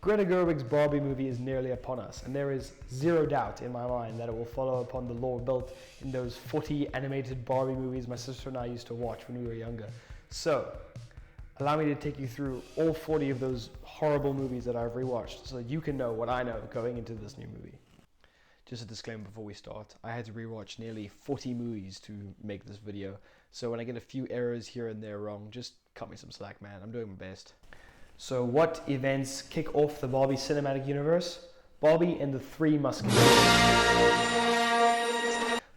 Greta Gerwig's Barbie movie is nearly upon us, and there is zero doubt in my mind that it will follow upon the lore built in those 40 animated Barbie movies my sister and I used to watch when we were younger. So, allow me to take you through all 40 of those horrible movies that I've rewatched so that you can know what I know going into this new movie. Just a disclaimer before we start, I had to rewatch nearly 40 movies to make this video, so when I get a few errors here and there wrong, just cut me some slack, man. I'm doing my best. So what events kick off the Barbie cinematic universe? Barbie and the Three Musketeers.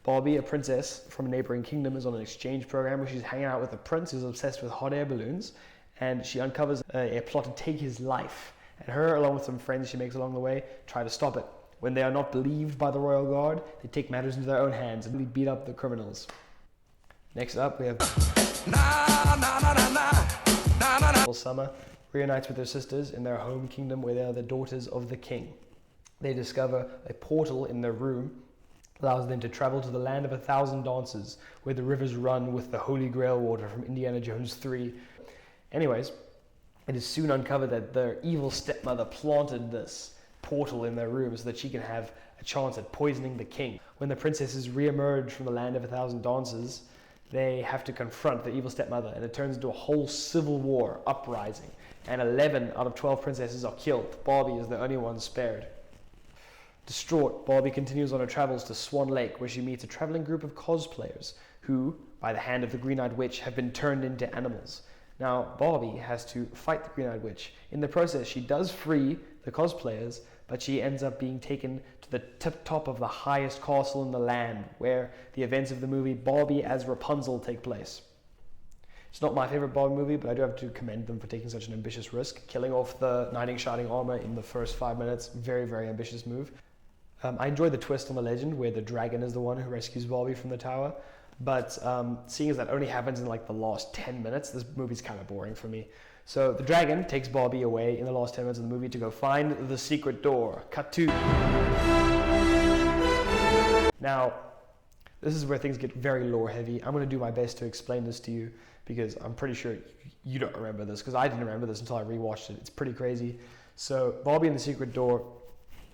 Barbie, a princess from a neighboring kingdom, is on an exchange program where she's hanging out with a prince who's obsessed with hot air balloons, and she uncovers a plot to take his life. And her, along with some friends she makes along the way, try to stop it. When they are not believed by the royal guard, they take matters into their own hands and really beat up the criminals. Next up, we have Summer reunites with their sisters in their home kingdom where they are the daughters of the king. They discover a portal in their room allows them to travel to the land of 1,000 dances where the rivers run with the Holy Grail water from Indiana Jones 3. Anyways, it is soon uncovered that their evil stepmother planted this portal in their room so that she can have a chance at poisoning the king. When the princesses re-emerge from the land of 1,000 dances, they have to confront the evil stepmother, and it turns into a whole civil war uprising. And 11 out of 12 princesses are killed. Barbie is the only one spared. Distraught, Barbie continues on her travels to Swan Lake, where she meets a traveling group of cosplayers who, by the hand of the Green-Eyed Witch, have been turned into animals. Now, Barbie has to fight the Green-Eyed Witch. In the process, she does free the cosplayers, but she ends up being taken to the top of the highest castle in the land, where the events of the movie Barbie as Rapunzel take place. It's not my favorite Barbie movie, but I do have to commend them for taking such an ambitious risk. Killing off the knight in shining armor in the first 5 minutes, very, very ambitious move. I enjoy the twist on the legend, where the dragon is the one who rescues Barbie from the tower, but seeing as that only happens in like the last 10 minutes, this movie's kind of boring for me. So the dragon takes Barbie away in the last 10 minutes of the movie to go find the secret door. Cut to. Now, this is where things get very lore heavy. I'm going to do my best to explain this to you because I'm pretty sure you don't remember this, because I didn't remember this until I rewatched it. It's pretty crazy. So Barbie and the Secret Door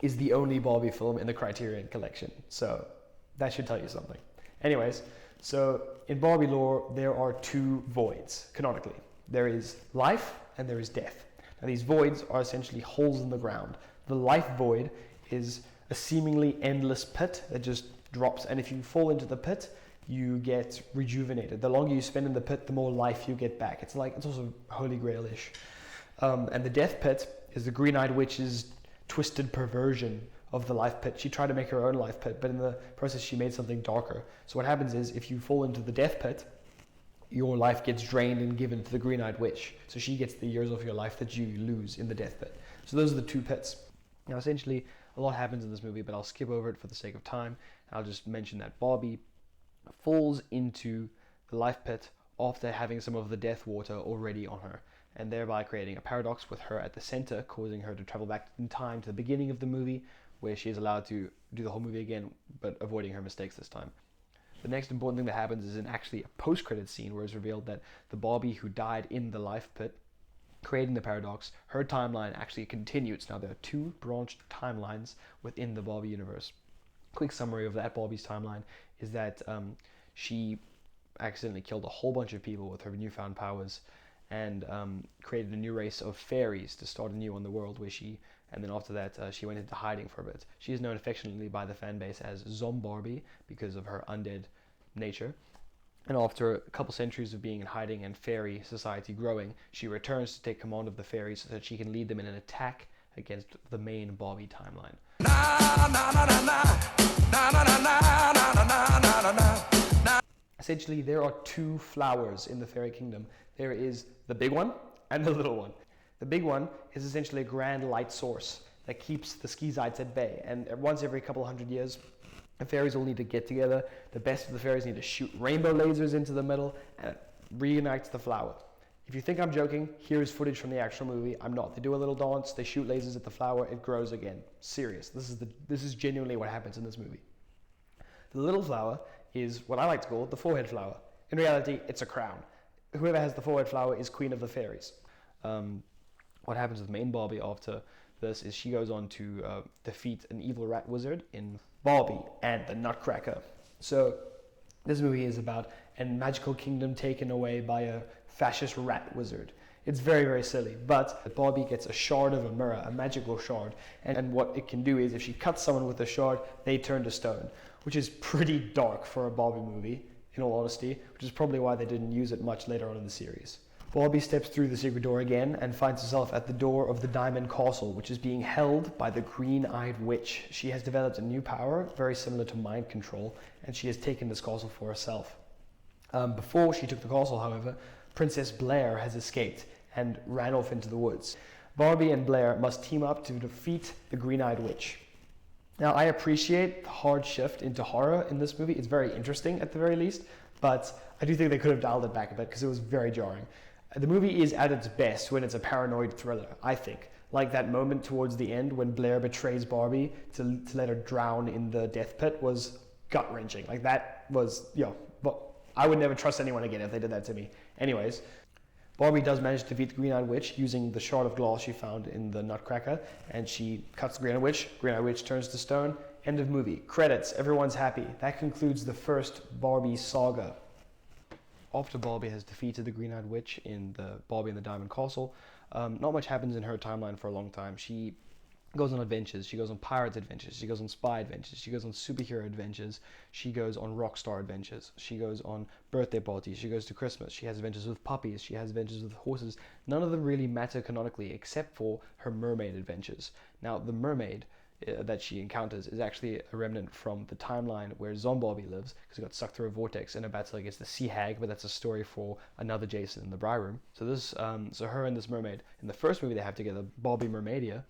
is the only Barbie film in the Criterion collection. So that should tell you something. Anyways, so in Barbie lore, there are two voids, canonically. There is life and there is death. Now these voids are essentially holes in the ground. The life void is a seemingly endless pit that just drops, and if you fall into the pit, you get rejuvenated. The longer you spend in the pit, the more life you get back. It's also Holy Grail-ish. And the death pit is the Green-Eyed Witch's twisted perversion of the life pit. She tried to make her own life pit, but in the process she made something darker. So what happens is, if you fall into the death pit, your life gets drained and given to the Green-Eyed Witch. So she gets the years of your life that you lose in the death pit. So those are the two pits. Now essentially, a lot happens in this movie, but I'll skip over it for the sake of time. I'll just mention that Barbie falls into the life pit after having some of the death water already on her, and thereby creating a paradox with her at the center, causing her to travel back in time to the beginning of the movie, where she is allowed to do the whole movie again, but avoiding her mistakes this time. The next important thing that happens is in actually a post-credit scene where it's revealed that the Barbie who died in the life pit, creating the paradox, her timeline actually continues. Now there are two branched timelines within the Barbie universe. Quick summary of that Barbie's timeline is that she accidentally killed a whole bunch of people with her newfound powers, and created a new race of fairies to start anew on the world, and then after that she went into hiding for a bit. She is known affectionately by the fan base as Zombarbie because of her undead nature. And after a couple centuries of being in hiding and fairy society growing, she returns to take command of the fairies so that she can lead them in an attack against the main Barbie timeline. Essentially, there are two flowers in the fairy kingdom. There is the big one and the little one. The big one is essentially a grand light source that keeps the Skeezites at bay. And once every couple hundred years, the fairies all need to get together. The best of the fairies need to shoot rainbow lasers into the middle, and it reunites the flower. If you think I'm joking, here's footage from the actual movie. I'm not. They do a little dance, they shoot lasers at the flower, it grows again. Serious. This is genuinely what happens in this movie. The little flower is what I like to call the forehead flower. In reality, it's a crown. Whoever has the forehead flower is queen of the fairies. What happens with main Barbie after this is she goes on to defeat an evil rat wizard in Barbie and the Nutcracker. So this movie is about a magical kingdom taken away by a fascist rat wizard. It's very, very silly, but Barbie gets a shard of a mirror, a magical shard, and what it can do is if she cuts someone with the shard, they turn to stone, which is pretty dark for a Barbie movie, in all honesty, which is probably why they didn't use it much later on in the series. Barbie steps through the secret door again and finds herself at the door of the Diamond Castle, which is being held by the Green-Eyed Witch. She has developed a new power, very similar to mind control, and she has taken this castle for herself. Before she took the castle, however, Princess Blair has escaped and ran off into the woods. Barbie and Blair must team up to defeat the Green-Eyed Witch. Now, I appreciate the hard shift into horror in this movie. It's very interesting at the very least, but I do think they could have dialed it back a bit because it was very jarring. The movie is at its best when it's a paranoid thriller, I think. Like that moment towards the end when Blair betrays Barbie to let her drown in the death pit was gut-wrenching. Like that was, but I would never trust anyone again if they did that to me. Anyways, Barbie does manage to defeat the Green-Eyed Witch using the shard of glass she found in the Nutcracker, and she cuts the Green-Eyed Witch. Green-Eyed Witch turns to stone. End of movie. Credits. Everyone's happy. That concludes the first Barbie saga. After Barbie has defeated the Green-Eyed Witch in the Barbie and the Diamond Castle, not much happens in her timeline for a long time. She goes on adventures. She goes on pirate adventures. She goes on spy adventures. She goes on superhero adventures. She goes on rock star adventures. She goes on birthday parties. She goes to Christmas. She has adventures with puppies. She has adventures with horses. None of them really matter canonically except for her mermaid adventures. Now, the mermaid that she encounters is actually a remnant from the timeline where Zombarbie lives, because he got sucked through a vortex in a battle against the sea hag, but that's a story for another Jason in the Bry Room. So her and this mermaid, in the first movie they have together, Barbie Mermaidia,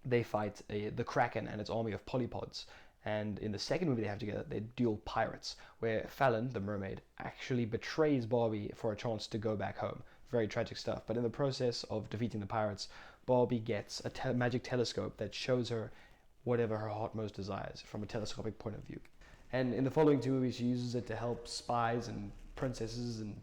they fight the Kraken and its army of polypods. And in the second movie they have together, they duel pirates, where Fallon, the mermaid, actually betrays Barbie for a chance to go back home. Very tragic stuff. But in the process of defeating the pirates, Barbie gets a magic telescope that shows her whatever her heart most desires from a telescopic point of view. And in the following two movies, she uses it to help spies and princesses and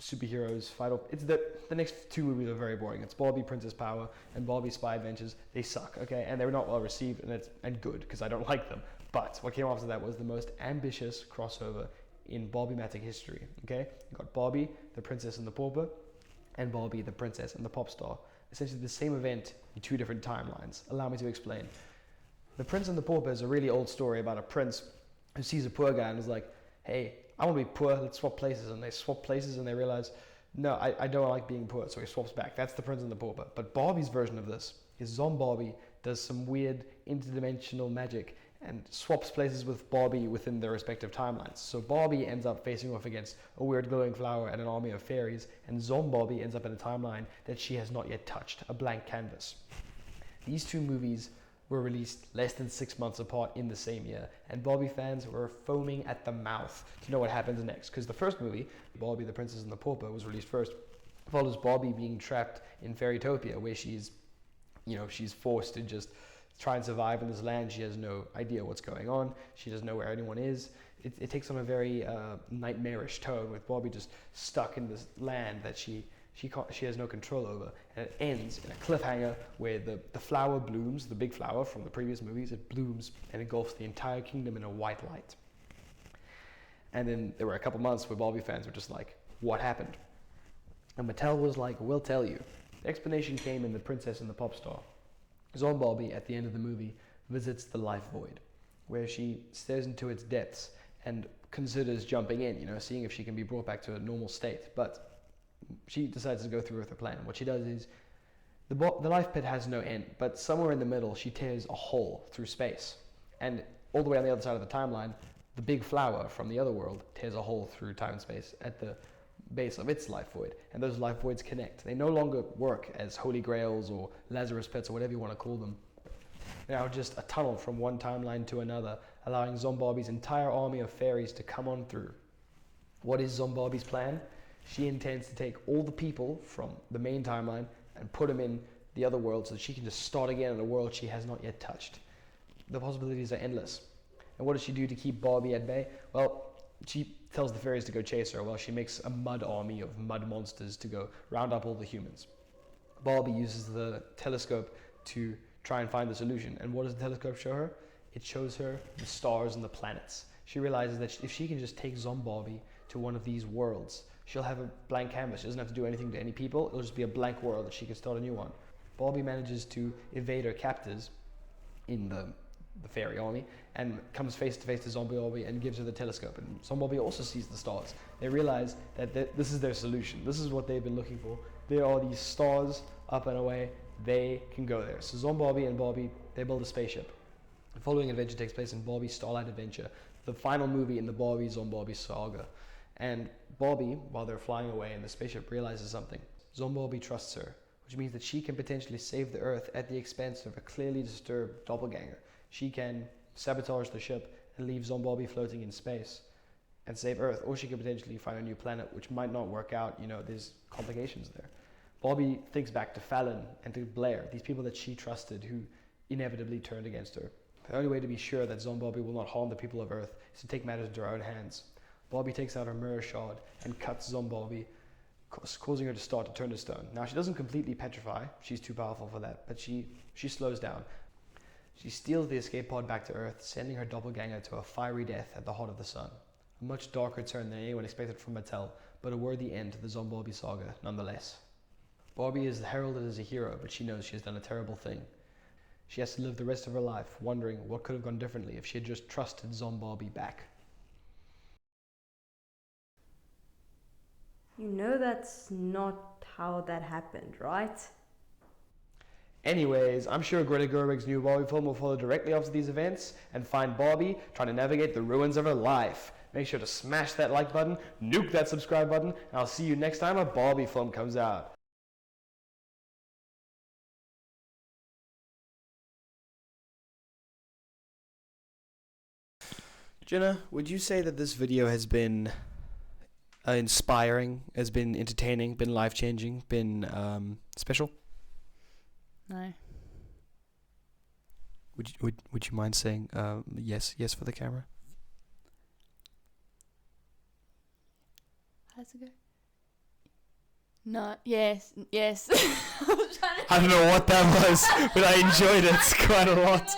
superheroes fight off. It's the next two movies are very boring. It's Barbie Princess Power and Barbie Spy Adventures. They suck, okay? And they were not well received, and good, because I don't like them. But what came after that was the most ambitious crossover in Barbie-matic history, okay? You got Barbie, the Princess and the Pauper, and Barbie, the Princess and the Pop Star. Essentially the same event in two different timelines. Allow me to explain. The Prince and the Pauper is a really old story about a prince who sees a poor guy and is like, hey, I want to be poor, let's swap places. And they swap places and they realize, no, I don't like being poor, so he swaps back. That's the Prince and the Pauper. But Barbie's version of this is Zombarbie does some weird interdimensional magic and swaps places with Barbie within their respective timelines. So Barbie ends up facing off against a weird glowing flower and an army of fairies, and Zombarbie ends up in a timeline that she has not yet touched, a blank canvas. These two movies were released less than 6 months apart in the same year, and Barbie fans were foaming at the mouth to know what happens next, because the first movie, Barbie, the Princess and the Pauper, was released first, follows Barbie being trapped in Fairytopia, where she's forced to just try and survive in this land. She has no idea what's going on. She doesn't know where anyone is. It takes on a very nightmarish tone, with Barbie just stuck in this land that she has no control over, and it ends in a cliffhanger where the flower blooms, the big flower from the previous movies, it blooms and engulfs the entire kingdom in a white light. And then there were a couple months where Barbie fans were just like, what happened? And Mattel was like, we'll tell you. The explanation came in The Princess and the Pop Star. Zombarbie, at the end of the movie, visits the life void, where she stares into its depths and considers jumping in, seeing if she can be brought back to a normal state. But she decides to go through with her plan. What she does is, the life pit has no end, but somewhere in the middle, she tears a hole through space. And all the way on the other side of the timeline, the big flower from the other world tears a hole through time and space at the base of its life void. And those life voids connect. They no longer work as holy grails or Lazarus pits or whatever you want to call them. They're now just a tunnel from one timeline to another, allowing Zombarbie's entire army of fairies to come on through. What is Zombarbie's plan? She intends to take all the people from the main timeline and put them in the other world so that she can just start again in a world she has not yet touched. The possibilities are endless. And what does she do to keep Barbie at bay? Well, she tells the fairies to go chase her while she makes a mud army of mud monsters to go round up all the humans. Barbie uses the telescope to try and find the solution. And what does the telescope show her? It shows her the stars and the planets. She realizes that if she can just take Zombie to one of these worlds, she'll have a blank canvas. She doesn't have to do anything to any people. It'll just be a blank world that she can start a new one. Barbie manages to evade her captors in the fairy army and comes face to face to Zombie and gives her the telescope. And Zombie also sees the stars. They realize that this is their solution. This is what they've been looking for. There are these stars up and away. They can go there. So Zombie and Barbie, they build a spaceship. The following adventure takes place in Barbie's Starlight Adventure, the final movie in the Barbie Zombie saga. And Barbie, while they're flying away in the spaceship, realizes something. Zombie trusts her, which means that she can potentially save the Earth at the expense of a clearly disturbed doppelganger. She can sabotage the ship and leave Zombie floating in space and save Earth, or she could potentially find a new planet, which might not work out. There's complications there. Barbie thinks back to Fallon and to Blair, these people that she trusted who inevitably turned against her. The only way to be sure that Zombie will not harm the people of Earth is to take matters into her own hands. Barbie takes out her mirror shard and cuts Zombie, causing her to start to turn to stone. Now, she doesn't completely petrify. She's too powerful for that, but she slows down. She steals the escape pod back to Earth, sending her doppelganger to a fiery death at the heart of the sun. A much darker turn than anyone expected from Mattel, but a worthy end to the Zombie saga nonetheless. Barbie is heralded as a hero, but she knows she has done a terrible thing. She has to live the rest of her life wondering what could have gone differently if she had just trusted Zombie back. That's not how that happened, right? Anyways, I'm sure Greta Gerwig's new Barbie film will follow directly after these events and find Barbie trying to navigate the ruins of her life. Make sure to smash that like button, nuke that subscribe button, and I'll see you next time a Barbie film comes out. Jenna, would you say that this video has been inspiring, has been entertaining, been life-changing, been special? No. Would you mind saying yes for the camera? How's it go? No. Yes. I don't know what that was, but I enjoyed it quite a lot.